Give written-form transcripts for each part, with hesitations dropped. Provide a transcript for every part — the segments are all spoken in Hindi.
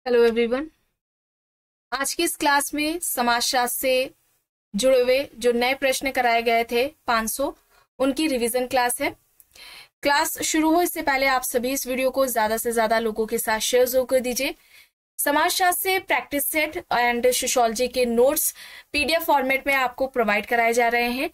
Hello everyone. आज की इस क्लास में समाजशास्त्र से जुड़े हुए जो नए प्रश्न कराए गए थे 500 उनकी रिवीजन क्लास है। क्लास शुरू हो इससे पहले आप सभी इस वीडियो को ज्यादा से ज्यादा लोगों के साथ शेयर जरूर कर दीजिए। समाजशास्त्र से प्रैक्टिस सेट एंड सोशियोलॉजी के नोट्स पीडीएफ फॉर्मेट में आपको प्रोवाइड कराए जा रहे हैं।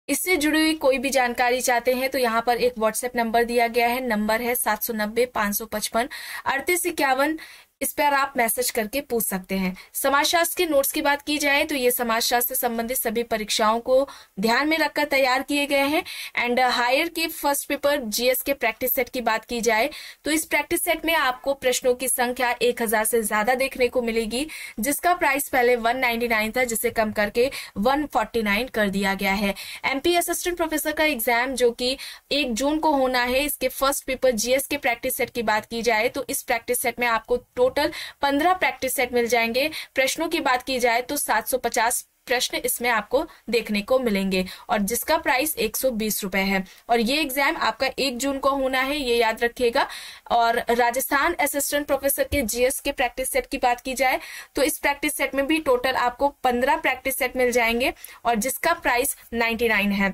इससे जुड़ी हुई कोई भी जानकारी चाहते हैं तो यहाँ पर एक व्हाट्सएप नंबर दिया गया है। नंबर है 790-555-3851। इस पर आप मैसेज करके पूछ सकते हैं। समाजशास्त्र के नोट्स की बात की जाए तो ये समाजशास्त्र से संबंधित सभी परीक्षाओं को ध्यान में रखकर तैयार किए गए हैं। एंड हायर के फर्स्ट पेपर जीएस के प्रैक्टिस सेट की बात की जाए तो इस प्रैक्टिस सेट में आपको प्रश्नों की संख्या 1000 से ज्यादा देखने को मिलेगी, जिसका प्राइस पहले 199 था, जिसे कम करके 149 कर दिया गया है। एमपी असिस्टेंट प्रोफेसर का एग्जाम जो कि 1 जून को होना है, इसके फर्स्ट पेपर जीएस के प्रैक्टिस सेट की बात की जाए तो इस प्रैक्टिस सेट में आपको टोटल 15 प्रैक्टिस सेट मिल जाएंगे। प्रश्नों की बात की जाए तो 750 प्रश्न इसमें आपको देखने को मिलेंगे और जिसका प्राइस 120 रुपए है। और ये एग्जाम आपका 1 जून को होना है, ये याद रखिएगा। और राजस्थान असिस्टेंट प्रोफेसर के जीएस के प्रैक्टिस सेट की बात की जाए तो इस प्रैक्टिस सेट में भी टोटल आपको 15 प्रैक्टिस सेट मिल जाएंगे और जिसका प्राइस 99 है।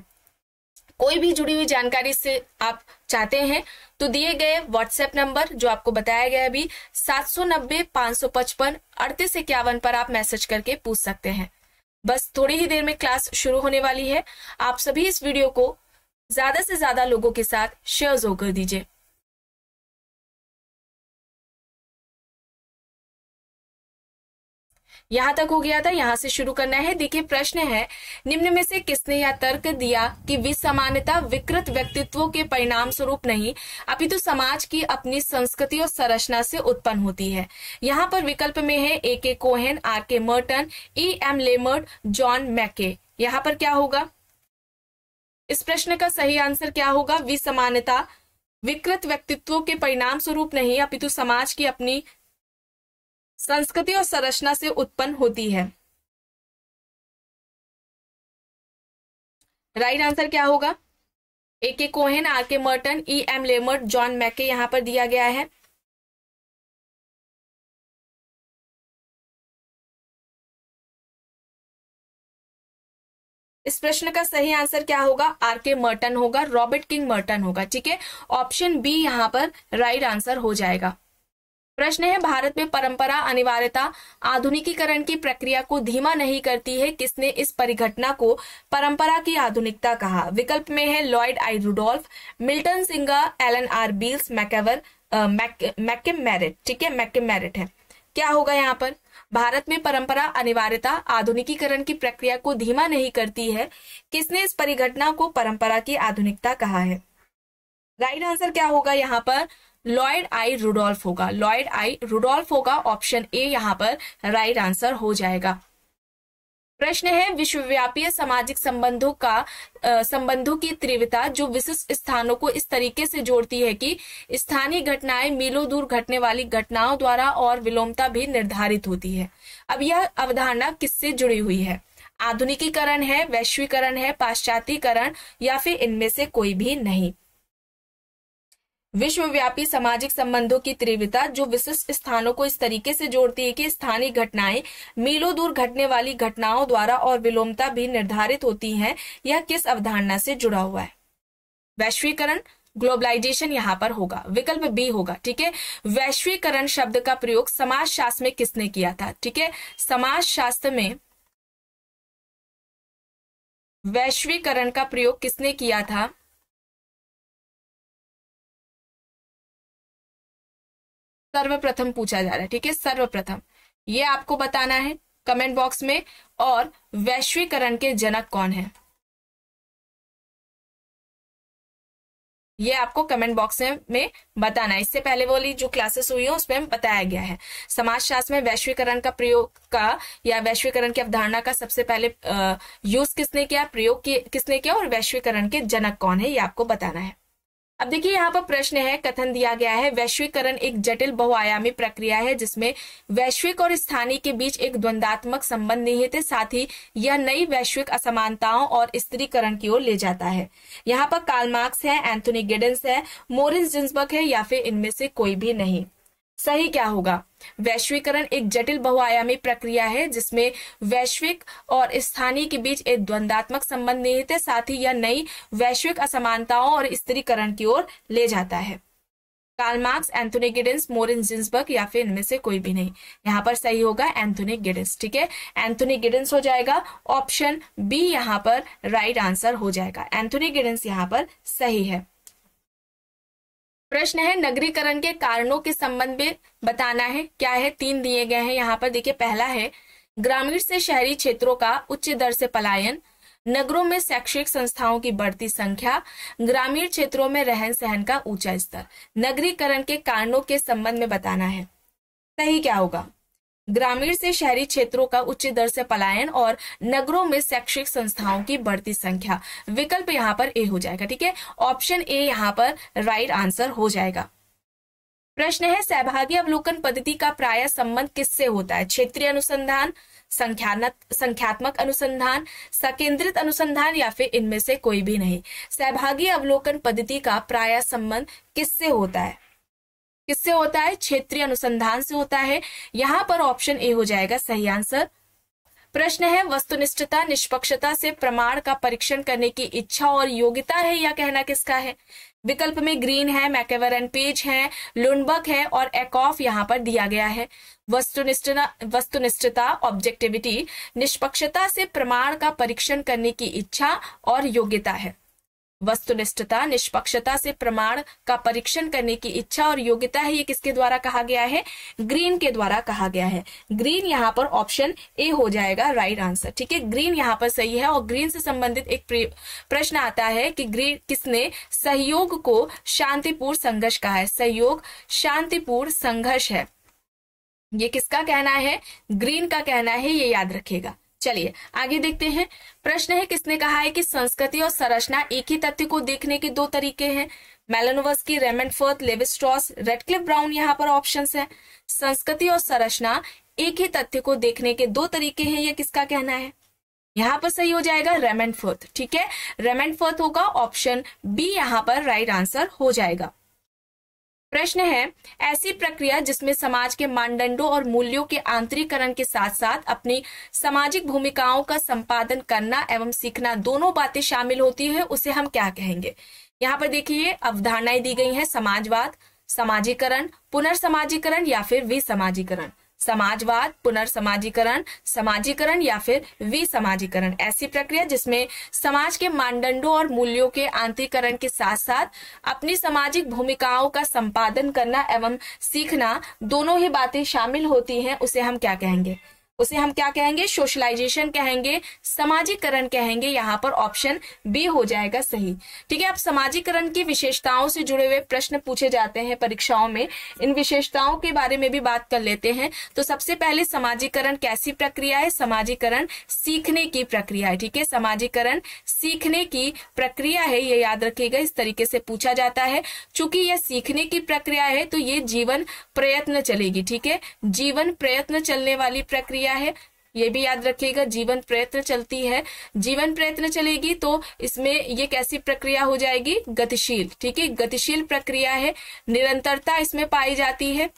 कोई भी जुड़ी हुई जानकारी से आप चाहते हैं तो दिए गए व्हाट्सएप नंबर जो आपको बताया गया अभी 790-555-3851 पर आप मैसेज करके पूछ सकते हैं। बस थोड़ी ही देर में क्लास शुरू होने वाली है। आप सभी इस वीडियो को ज्यादा से ज्यादा लोगों के साथ शेयर जरूर कर दीजिए। यहां तक हो गया था, यहां से शुरू करना है। देखिए प्रश्न है, निम्न में से किसने यह तर्क दिया कि विसमानता विकृत व्यक्तित्वों के परिणाम स्वरूप नहीं अपितु समाज की अपनी संस्कृति और संरचना से उत्पन्न होती है। यहाँ पर विकल्प में है A Cohen, R Merton, M Lemert, John McKay. यहाँ पर क्या होगा? इस प्रश्न का सही आंसर क्या होगा? विसमानता विकृत व्यक्तित्वों के परिणाम स्वरूप नहीं अपितु समाज की अपनी संस्कृति और संरचना से उत्पन्न होती है। राइट आंसर क्या होगा? A Cohen, R Merton, M Lemert, John McKay यहां पर दिया गया है। इस प्रश्न का सही आंसर क्या होगा? आर मर्टन होगा, रॉबर्ट किंग मर्टन होगा। ठीक है, ऑप्शन बी यहां पर राइट आंसर हो जाएगा। प्रश्न है, भारत में परंपरा अनिवार्यता आधुनिकीकरण की प्रक्रिया को धीमा नहीं करती है, किसने इस परिघटना को परंपरा की आधुनिकता कहा? विकल्प में है लॉयड आई रुडोल्फ, मिल्टन सिंगा, एलन आर बील्स, मैकेवर, मैकमेरिट। ठीक है, मैकमेरिट है। क्या होगा यहाँ पर? भारत में परंपरा अनिवार्यता आधुनिकीकरण की प्रक्रिया को धीमा नहीं करती है, किसने इस परिघटना को परंपरा की आधुनिकता कहा है? राइट आंसर क्या होगा यहाँ पर? लॉयड आई रुडोल्फ होगा, लॉयड आई रुडोल्फ होगा। ऑप्शन ए यहाँ पर राइट आंसर हो जाएगा। प्रश्न है, विश्वव्यापी सामाजिक संबंधों की तीव्रता जो विशिष्ट स्थानों को इस तरीके से जोड़ती है कि स्थानीय घटनाएं मीलों दूर घटने वाली घटनाओं द्वारा और विलोमता भी निर्धारित होती है। अब यह अवधारणा किससे जुड़ी हुई है? आधुनिकीकरण है, वैश्वीकरण है, पाश्चात्यकरण या फिर इनमें से कोई भी नहीं। विश्वव्यापी सामाजिक संबंधों की तीव्रता जो विशिष्ट स्थानों को इस तरीके से जोड़ती है कि स्थानीय घटनाएं मीलों दूर घटने वाली घटनाओं द्वारा और विलोमता भी निर्धारित होती हैं, यह किस अवधारणा से जुड़ा हुआ है? वैश्वीकरण, ग्लोबलाइजेशन यहाँ पर होगा, विकल्प बी होगा। ठीक है, वैश्वीकरण शब्द का प्रयोग समाजशास्त्र में किसने किया था? ठीक है, समाजशास्त्र में वैश्वीकरण का प्रयोग किसने किया था? सर्वप्रथम पूछा जा रहा है। ठीक है, सर्वप्रथम ये आपको बताना है कमेंट बॉक्स में। और वैश्वीकरण के जनक कौन है ये आपको कमेंट बॉक्स में बताना है। इससे पहले वाली जो क्लासेस हुई है उसमें बताया गया है समाजशास्त्र में वैश्वीकरण का प्रयोग का या वैश्वीकरण की अवधारणा का सबसे पहले यूज किसने किया, प्रयोग किसने किया और वैश्वीकरण के जनक कौन है ये आपको बताना है। अब देखिए यहाँ पर प्रश्न है, कथन दिया गया है, वैश्वीकरण एक जटिल बहुआयामी प्रक्रिया है जिसमें वैश्विक और स्थानीय के बीच एक द्वंद्वात्मक संबंध निहित है, साथ ही यह नई वैश्विक असमानताओं और स्त्रीकरण की ओर ले जाता है। यहाँ पर कार्ल मार्क्स है, एंथोनी गिडेंस है, मोरिस जिन्सबर्ग है या फिर इनमें से कोई भी नहीं। सही क्या होगा? वैश्वीकरण एक जटिल बहुआयामी प्रक्रिया है जिसमें वैश्विक और स्थानीय के बीच एक द्वंद्वात्मक संबंध निहित है, साथ ही यह नई वैश्विक असमानताओं और स्थिरीकरण की ओर ले जाता है। Karl Marx, Anthony Giddens, Morris Ginsberg या फिर इनमें से कोई भी नहीं। यहाँ पर सही होगा एंथोनी गिडेंस। ठीक है, एंथोनी गिडेंस हो जाएगा। ऑप्शन बी यहाँ पर राइट आंसर हो जाएगा। एंथोनी गिडेंस यहाँ पर सही है। प्रश्न है नगरीकरण के कारणों के संबंध में बताना है। क्या है? 3 दिए गए हैं यहाँ पर। देखिए, पहला है ग्रामीण से शहरी क्षेत्रों का उच्च दर से पलायन, नगरों में शैक्षिक संस्थाओं की बढ़ती संख्या, ग्रामीण क्षेत्रों में रहन सहन का ऊंचा स्तर। नगरीकरण के कारणों के संबंध में बताना है। सही क्या होगा? ग्रामीण से शहरी क्षेत्रों का उच्च दर से पलायन और नगरों में शैक्षिक संस्थाओं की बढ़ती संख्या। विकल्प यहाँ पर ए हो जाएगा। ठीक है, ऑप्शन ए यहाँ पर राइट आंसर हो जाएगा। प्रश्न है सहभागी अवलोकन पद्धति का प्राय संबंध किससे होता है? क्षेत्रीय अनुसंधान, संख्यात्मक अनुसंधान, सकेंद्रित अनुसंधान या फिर इनमें से कोई भी नहीं। सहभागी अवलोकन पद्धति का प्राय संबंध किससे होता है? किससे होता है? क्षेत्रीय अनुसंधान से होता है। यहाँ पर ऑप्शन ए हो जाएगा सही आंसर। प्रश्न है वस्तुनिष्ठता निष्पक्षता से प्रमाण का परीक्षण करने की इच्छा और योग्यता है या कहना किसका है? विकल्प में ग्रीन है, मैकेवर एंड पेज है, लुनबर्ग है और एकॉफ यहाँ पर दिया गया है। वस्तुनिष्ठता ऑब्जेक्टिविटी, निष्पक्षता से प्रमाण का परीक्षण करने की इच्छा और योग्यता है। वस्तुनिष्ठता निष्पक्षता से प्रमाण का परीक्षण करने की इच्छा और योग्यता है। ये किसके द्वारा कहा गया है? ग्रीन के द्वारा कहा गया है। ग्रीन यहाँ पर ऑप्शन ए हो जाएगा राइट आंसर। ठीक है, ग्रीन यहाँ पर सही है। और ग्रीन से संबंधित एक प्रश्न आता है कि ग्रीन किसने सहयोग को शांतिपूर्ण संघर्ष कहा है? सहयोग शांतिपूर्ण संघर्ष है, ये किसका कहना है? ग्रीन का कहना है, ये याद रखिएगा। चलिए आगे देखते हैं। प्रश्न है किसने कहा है कि संस्कृति और संरचना एक ही तथ्य को देखने के 2 तरीके हैं? मेलानोव्स्की, रेमंडफोर्ड, लेवी-स्ट्रॉस, रेडक्लिफ ब्राउन यहाँ पर ऑप्शंस है। संस्कृति और संरचना एक ही तथ्य को देखने के 2 तरीके हैं, ये किसका कहना है? यहाँ पर सही हो जाएगा रेमंडफोर्ड। ठीक है, रेमंडफोर्ड होगा। ऑप्शन बी यहाँ पर राइट आंसर हो जाएगा। प्रश्न है ऐसी प्रक्रिया जिसमें समाज के मानदंडों और मूल्यों के आंतरिकरण के साथ साथ अपनी सामाजिक भूमिकाओं का संपादन करना एवं सीखना दोनों बातें शामिल होती है, उसे हम क्या कहेंगे? यहाँ पर देखिए अवधारणाएं दी गई हैं। समाजवाद, समाजीकरण, पुनर्समाजीकरण या फिर विसमाजीकरण। समाजवाद, पुनर्समाजीकरण, समाजीकरण या फिर विसमाजीकरण। ऐसी प्रक्रिया जिसमें समाज के मानदंडों और मूल्यों के आंतरिकरण के साथ साथ अपनी सामाजिक भूमिकाओं का संपादन करना एवं सीखना दोनों ही बातें शामिल होती हैं, उसे हम क्या कहेंगे? उसे हम क्या कहेंगे? सोशलाइजेशन कहेंगे, समाजीकरण कहेंगे। यहाँ पर ऑप्शन बी हो जाएगा सही। ठीक है, अब समाजीकरण की विशेषताओं से जुड़े हुए प्रश्न पूछे जाते हैं परीक्षाओं में। इन विशेषताओं के बारे में भी बात कर लेते हैं। तो सबसे पहले समाजीकरण कैसी प्रक्रिया है? समाजीकरण सीखने की प्रक्रिया है। ठीक है, समाजीकरण सीखने की प्रक्रिया है, ये याद रखिएगा। इस तरीके से पूछा जाता है। चूंकि यह सीखने की प्रक्रिया है तो ये जीवन प्रयत्न चलेगी। ठीक है, जीवन प्रयत्न चलने वाली प्रक्रिया है, ये भी याद रखिएगा। जीवन प्रयत्न चलती है, जीवन प्रयत्न चलेगी तो इसमें ये कैसी प्रक्रिया हो जाएगी? गतिशील। ठीक है, गतिशील प्रक्रिया है, निरंतरता इसमें पाई जाती है,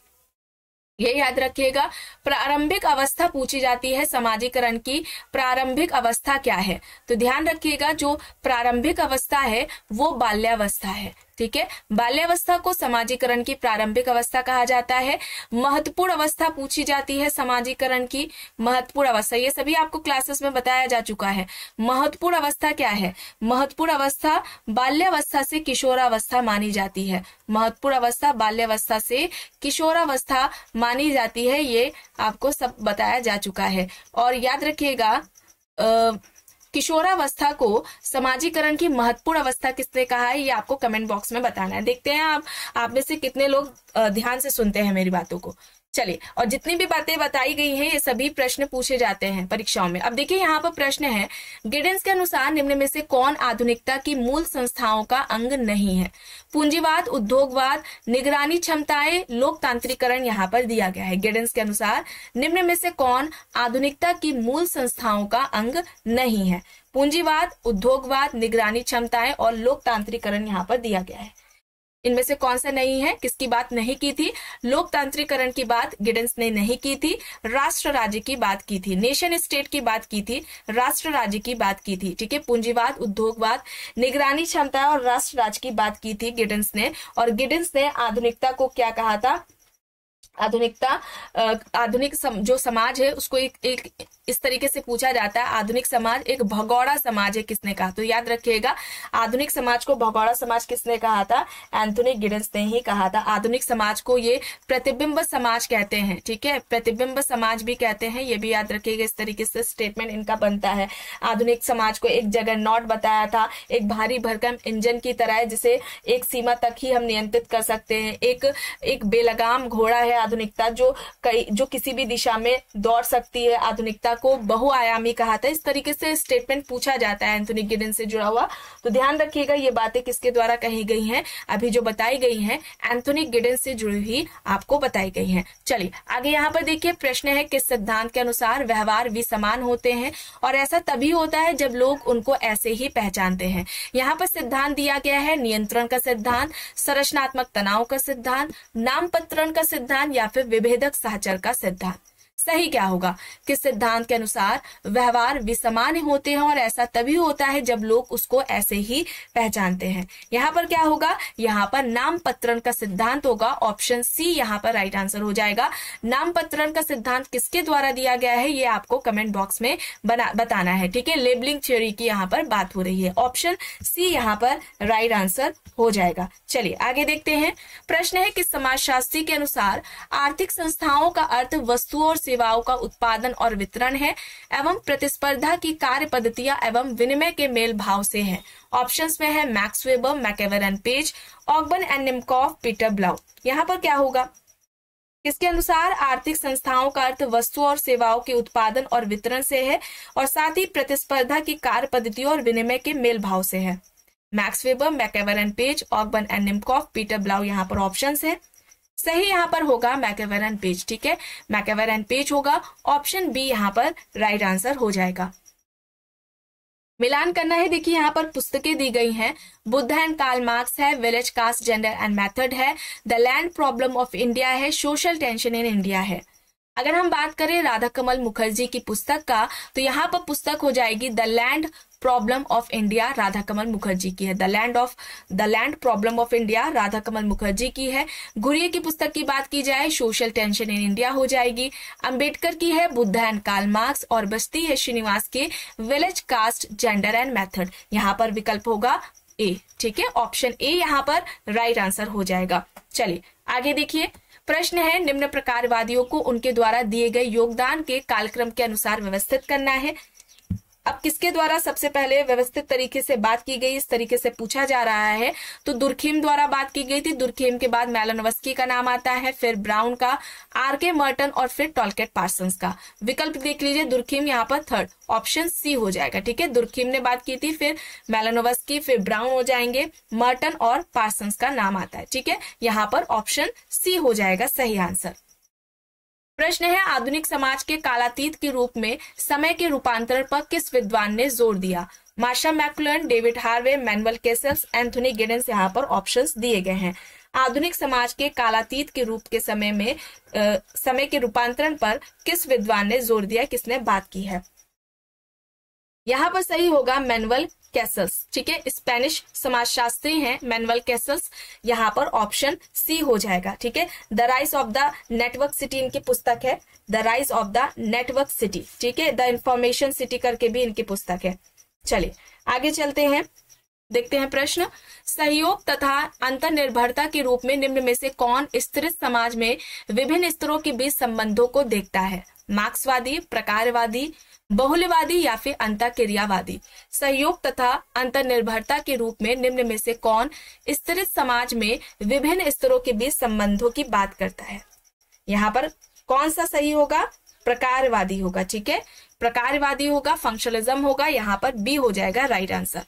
ये याद रखिएगा। प्रारंभिक अवस्था पूछी जाती है समाजीकरण की। प्रारंभिक अवस्था क्या है? तो ध्यान रखिएगा जो प्रारंभिक अवस्था है वो बाल्यावस्था है। ठीक है, बाल्यावस्था को समाजीकरण की प्रारंभिक अवस्था कहा जाता है। महत्वपूर्ण अवस्था पूछी जाती है समाजीकरण की। महत्वपूर्ण अवस्था ये सभी आपको क्लासेस में बताया जा चुका है। महत्वपूर्ण अवस्था क्या है? महत्वपूर्ण अवस्था बाल्यावस्था से किशोरावस्था मानी जाती है। महत्वपूर्ण अवस्था बाल्यावस्था से किशोरावस्था मानी जाती है, ये आपको सब बताया जा चुका है। और याद रखिएगा किशोरावस्था को समाजीकरण की महत्वपूर्ण अवस्था किसने कहा है, ये आपको कमेंट बॉक्स में बताना है। देखते हैं आप में से कितने लोग ध्यान से सुनते हैं मेरी बातों को। चलिए, और जितनी भी बातें बताई गई हैं ये सभी प्रश्न पूछे जाते हैं परीक्षाओं में। अब देखिए यहाँ पर प्रश्न है गिडेंस के अनुसार निम्न में से कौन आधुनिकता की मूल संस्थाओं का अंग नहीं है? पूंजीवाद, उद्योगवाद, निगरानी क्षमताएं, लोकतांत्रिकरण यहाँ पर दिया गया है। गिडेंस के अनुसार निम्न में से कौन आधुनिकता की मूल संस्थाओं का अंग नहीं है? पूंजीवाद, उद्योगवाद, निगरानी क्षमताएं और लोकतांत्रिकरण यहाँ पर दिया गया है। इनमें से कौन सा नहीं है? किसकी बात नहीं की थी? लोकतांत्रिकरण की बात गिडेंस ने नहीं की थी, राष्ट्र राज्य की बात की थी, नेशन स्टेट की बात की थी, राष्ट्र राज्य की बात की थी, ठीक है। पूंजीवाद, उद्योगवाद, निगरानी क्षमता और राष्ट्र राज्य की बात की थी गिडेंस ने। और गिडेंस ने आधुनिकता को क्या कहा था? आधुनिक जो समाज है उसको एक इस तरीके से पूछा जाता है, आधुनिक समाज एक भगोड़ा समाज है, किसने कहा? तो याद रखिएगा, आधुनिक समाज को भगोड़ा समाज किसने कहा था? एंथोनी गिडेंस ने ही कहा था। आधुनिक समाज को ये प्रतिबिंब समाज कहते हैं, ठीक है, प्रतिबिंब समाज भी कहते हैं, ये भी याद रखिएगा। इस तरीके से स्टेटमेंट इनका बनता है। आधुनिक समाज को एक जगरनॉट बताया था, एक भारी भरकम इंजन की तरह है जिसे एक सीमा तक ही हम नियंत्रित कर सकते हैं। एक बेलगाम घोड़ा है आधुनिकता, जो किसी भी दिशा में दौड़ सकती है। आधुनिकता को बहुआयामी कहा था। इस तरीके से स्टेटमेंट पूछा जाता है एंथोनी गिडेंस से जुड़ा हुआ। तो ध्यान रखिएगा ये बातें किसके द्वारा कही गई हैं? अभी जो बताई गई हैं एंथोनी गिडेंस से जुड़ी हुई आपको बताई गई हैं। चलिए आगे यहाँ पर देखिए, प्रश्न है किस सिद्धांत के अनुसार व्यवहार विसमान होते हैं? और ऐसा तभी होता है जब लोग उनको ऐसे ही पहचानते हैं। यहाँ पर सिद्धांत दिया गया है नियंत्रण का सिद्धांत, संरचनात्मक तनाव का सिद्धांत, नामपत्रण का सिद्धांत या फिर विभेदक सहचर का सिद्धांत। सही क्या होगा? किस सिद्धांत के अनुसार व्यवहार विसमान होते हैं और ऐसा तभी होता है जब लोग उसको ऐसे ही पहचानते हैं? यहाँ पर क्या होगा? यहाँ पर नामपत्रण का सिद्धांत होगा। ऑप्शन सी यहाँ पर राइट आंसर हो जाएगा। नामपत्रण का सिद्धांत किसके द्वारा दिया गया है ये आपको कमेंट बॉक्स में बताना है, ठीक है। लेबलिंग थ्योरी की यहाँ पर बात हो रही है। ऑप्शन सी यहाँ पर राइट आंसर हो जाएगा। चलिए आगे देखते हैं। प्रश्न है कि समाजशास्त्री के अनुसार आर्थिक संस्थाओं का अर्थ वस्तुओं और सेवाओं का उत्पादन और वितरण है एवं प्रतिस्पर्धा की कार्य पद्धतियां एवं विनिमय के मेल भाव से है। ऑप्शंस में है Max Weber, MacIver and Page, Ogburn and Nimkoff, Peter Blau. यहाँ पर क्या होगा? किसके अनुसार आर्थिक संस्थाओं का अर्थ वस्तुओं और सेवाओं के उत्पादन और वितरण से है और साथ ही प्रतिस्पर्धा की कार्य पद्धतियों और विनिमय के मेल भाव से है। Max Weber, MacIver and Page, Ogburn and Nimkoff, Peter Blau यहाँ पर ऑप्शंस है। सही यहाँ पर होगा मैकेवर एंड पेज, ठीक है, मैकेवर एंड पेज होगा। ऑप्शन बी यहाँ पर राइट आंसर हो जाएगा। मिलान करना है। देखिए यहाँ पर पुस्तकें दी गई हैं, बुद्ध एंड कार्ल मार्क्स है, village caste gender and method है, the land problem of India है, सोशल टेंशन इन इंडिया है। अगर हम बात करें राधा कमल मुखर्जी की पुस्तक का तो यहाँ पर पुस्तक हो जाएगी the land problem of India, Radha Kamal Mukherjee की है। The land problem of India Radha Kamal Mukherjee की है। घुरिये की पुस्तक की बात की जाए सोशल टेंशन इन इंडिया हो जाएगी। अंबेडकर की है बुद्ध एंड कार्ल मार्क्स और बस्ती है श्रीनिवास के village caste gender and method. यहाँ पर विकल्प होगा ए, ठीक है, ऑप्शन ए यहाँ पर राइट आंसर हो जाएगा। चलिए आगे देखिए। प्रश्न है निम्न प्रकारवादियों को उनके द्वारा दिए गए योगदान के कालक्रम के अनुसार व्यवस्थित करना है। अब किसके द्वारा सबसे पहले व्यवस्थित तरीके से बात की गई, इस तरीके से पूछा जा रहा है। तो दुर्खेम द्वारा बात की गई थी। दुर्खेम के बाद मैलोनोव्स्की का नाम आता है, फिर ब्राउन का, आर.के. मर्टन और फिर टॉलकेट पार्सन्स का। विकल्प देख लीजिए, दुर्खेम यहाँ पर थर्ड, ऑप्शन सी हो जाएगा, ठीक है। दुर्खेम ने बात की थी, फिर मैलोनोव्स्की, फिर ब्राउन हो जाएंगे, मर्टन और पार्सन्स का नाम आता है, ठीक है। यहाँ पर ऑप्शन सी हो जाएगा सही आंसर। प्रश्न है आधुनिक समाज के कालातीत के रूप में समय के रूपांतरण पर किस विद्वान ने जोर दिया? Marshall McLuhan, David Harvey, Manuel Castells, Anthony Giddens यहाँ पर ऑप्शंस दिए गए हैं। आधुनिक समाज के कालातीत के रूप के समय के रूपांतरण पर किस विद्वान ने जोर दिया, किसने बात की है? यहाँ पर सही होगा मैनुअल कैसल्स, ठीक है, स्पेनिश समाजशास्त्री हैं मैनुअल कैसल्स। यहाँ पर ऑप्शन सी हो जाएगा, ठीक है। The rise of the network city इनकी पुस्तक है, the rise of the network city, ठीक है। द इंफॉर्मेशन सिटी करके भी इनकी पुस्तक है। चलिए आगे चलते हैं, देखते हैं प्रश्न। सहयोग तथा अंतर्निर्भरता के रूप में निम्न में से कौन स्तरित समाज में विभिन्न स्तरों के बीच संबंधों को देखता है? मार्क्सवादी, प्रकारवादी, बहुलवादी या फिर अंतःक्रियावादी? सहयोग तथा अंतर्निर्भरता के रूप में निम्न में से कौन स्तरित समाज में विभिन्न स्तरों के बीच संबंधों की बात करता है? यहाँ पर कौन सा सही होगा? प्रकारवादी होगा, ठीक है, प्रकारवादी होगा, फंक्शनलिज्म होगा, यहाँ पर बी हो जाएगा राइट आंसर।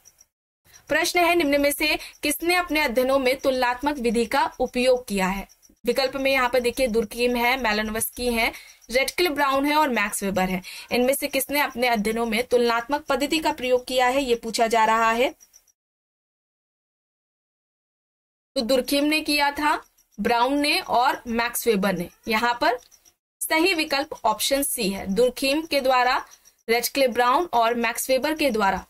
प्रश्न है निम्न में से किसने अपने अध्ययनों में तुलनात्मक विधि का उपयोग किया है? विकल्प में यहाँ पर देखिए दुर्खेम है, मैलोनोव्स्की है, रेडक्लिफ ब्राउन है और मैक्स वेबर है। इनमें से किसने अपने अध्ययनों में तुलनात्मक पद्धति का प्रयोग किया है, ये पूछा जा रहा है। तो दुर्खिम ने किया था, ब्राउन ने और मैक्स वेबर ने। यहाँ पर सही विकल्प ऑप्शन सी है। दुर्खिम के द्वारा, रेडक्लिफ ब्राउन और मैक्स वेबर के द्वारा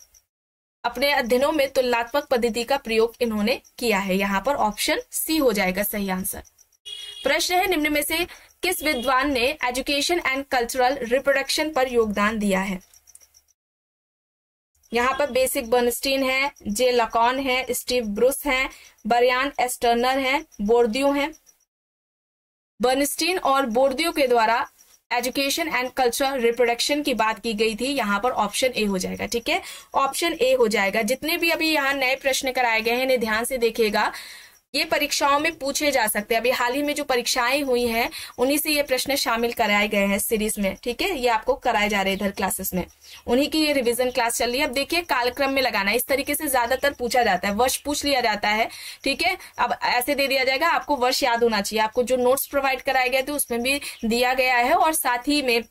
अपने अध्ययनों में तुलनात्मक पद्धति का प्रयोग इन्होंने किया है। यहाँ पर ऑप्शन सी हो जाएगा सही आंसर। प्रश्न है, निम्न में से किस विद्वान ने एजुकेशन एंड कल्चरल रिप्रोडक्शन पर योगदान दिया है? यहाँ पर बेसिक बर्नस्टीन है, जे लकॉन है, स्टीव ब्रूस है, बरियान एस टर्नर है, बोर्दियो है। बर्नस्टीन और बोर्दियो के द्वारा एजुकेशन एंड कल्चरल रिप्रोडक्शन की बात की गई थी। यहाँ पर ऑप्शन ए हो जाएगा। ठीक है, ऑप्शन ए हो जाएगा। जितने भी अभी यहाँ नए प्रश्न कराए गए हैं इन्हें ध्यान से देखिएगा, ये परीक्षाओं में पूछे जा सकते हैं। अभी हाल ही में जो परीक्षाएं हुई हैं उन्हीं से ये प्रश्न शामिल कराए गए हैं सीरीज में। ठीक है, ये आपको कराए जा रहे हैं इधर क्लासेस में, उन्हीं की ये रिवीजन क्लास चल रही है। अब देखिए कालक्रम में लगाना, इस तरीके से ज्यादातर पूछा जाता है, वर्ष पूछ लिया जाता है। ठीक है, अब ऐसे दे दिया जाएगा, आपको वर्ष याद होना चाहिए। आपको जो नोट्स प्रोवाइड कराए गए थे उसमें भी दिया गया है और साथ ही में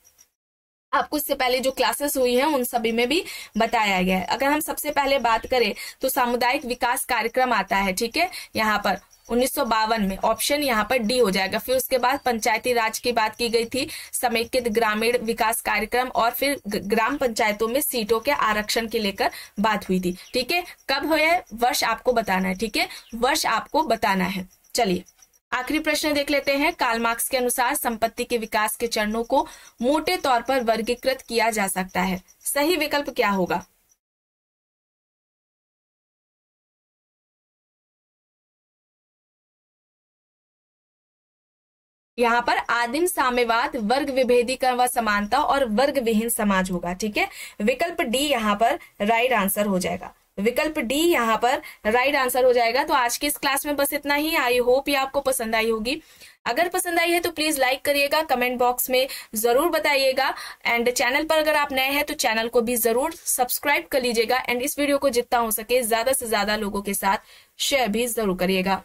आपको इससे पहले जो क्लासेस हुई हैं उन सभी में भी बताया गया है। अगर हम सबसे पहले बात करें तो सामुदायिक विकास कार्यक्रम आता है। ठीक है, यहाँ पर 1952 में ऑप्शन यहाँ पर डी हो जाएगा। फिर उसके बाद पंचायती राज की बात की गई थी, समेकित ग्रामीण विकास कार्यक्रम, और फिर ग्राम पंचायतों में सीटों के आरक्षण के लेकर बात हुई थी। ठीक है, कब हुआ है वर्ष आपको बताना है। ठीक है, वर्ष आपको बताना है। चलिए आखिरी प्रश्न देख लेते हैं। कार्ल मार्क्स के अनुसार संपत्ति के विकास के चरणों को मोटे तौर पर वर्गीकृत किया जा सकता है। सही विकल्प क्या होगा? यहाँ पर आदिम साम्यवाद, वर्ग विभेदीकरण व समानता और वर्ग विहीन समाज होगा। ठीक है, विकल्प डी यहाँ पर राइट आंसर हो जाएगा। विकल्प डी यहाँ पर राइट आंसर हो जाएगा। तो आज की इस क्लास में बस इतना ही। आई होप ये आपको पसंद आई होगी। अगर पसंद आई है तो प्लीज लाइक करिएगा, कमेंट बॉक्स में जरूर बताइएगा, एंड चैनल पर अगर आप नए हैं तो चैनल को भी जरूर सब्सक्राइब कर लीजिएगा, एंड इस वीडियो को जितना हो सके ज्यादा से ज्यादा लोगों के साथ शेयर भी जरूर करिएगा।